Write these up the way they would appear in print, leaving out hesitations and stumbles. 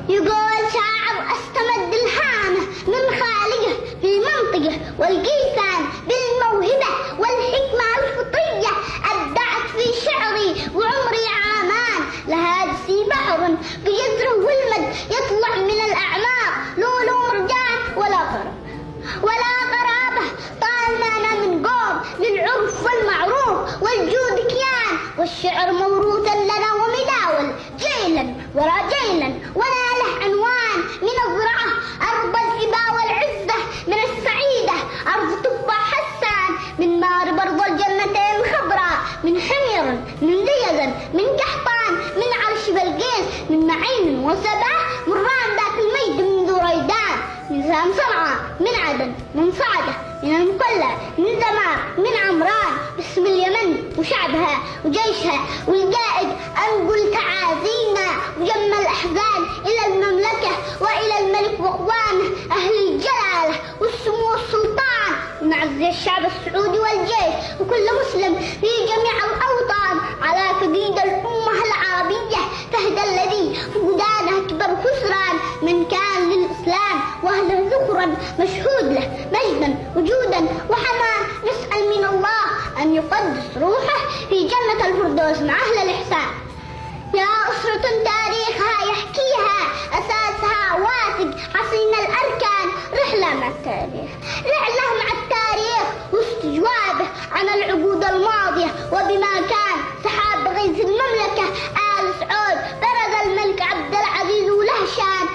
يقول شاعر استمد الهامة من خالقه بالمنطقة والقيثان بالموهبة والحكمة الفطرية. أبدعت في شعري وعمري عامان، لهاجسي بحر بجذره والمد يطلع من الأعماق، لولو مرجان ولا قرابة. طالما أنا من قوم للعرف والمعروف والجود كيان، والشعر موروثا لنا ومداول جيلا ورا جيلا، ولا له عنوان من الزرعة أرض الهبة والعزة، من السعيدة أرض تبع حسان، من مارب أرض الجنتين الخضراء، من حمير من ديزن من قحطان، من عرش بلقيس من معين وسبع، من رام ذات المجد من ذو ريدان، من صنعاء من عدن من صعدة من المقلع من دمار من عمران. باسم اليمن وشعبها وجيشها والقائد أنقل تعازينا وجم الأحزان إلى المملكة وإلى الملك وأخوانه أهل الجلالة والسمو والسلطان، ونعزي الشعب السعودي والجيش وكل مسلم في جميع الأوطان على فقيد الأمة العربية، فهد الذي فقدانه أكبر خسران من كان للإسلام وأهله ذخرا مشهود له مجدا وجودا وحنان. نسأل من الله أن يقدس روحه في جنة الفردوس مع أهل الإحسان. يا أسرة تاريخها يحكيها، أساسها واثق حصين الأركان، رحلة مع التاريخ واستجوابه عن العقود الماضية وبما كان. سحاب غيث المملكة آل سعود، برز الملك عبد العزيز وله شان،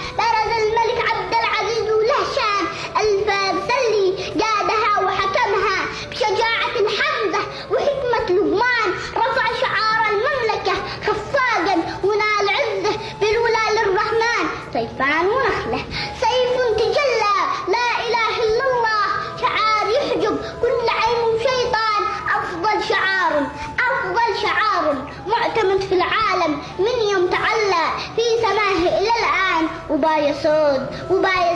الفارس اللي قادها وحكمها بشجاعة الحمزة وحكمة لقمان، رفع شعار المملكة خفاقا ونال عزه بالولا للرحمن. سيفان ونخله سيف تجلى لا إله إلا الله، شعار يحجب كل عين وشيطان. أفضل شعار معتمد في العالم من يوم تعلى في سماه إلى الآن، وبايا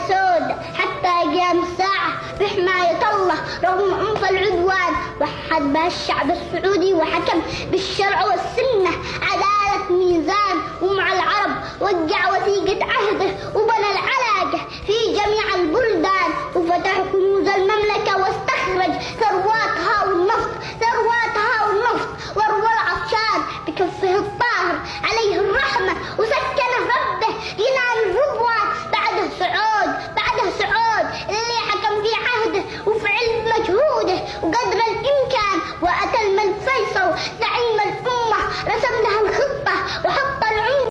سود حتى قيام الساعة بحماية الله رغم عنف العدوان. وحد بها الشعب السعودي وحكم بالشرع والسنة، عدالة ميزان، ومع العرب وقع وثيقة عهده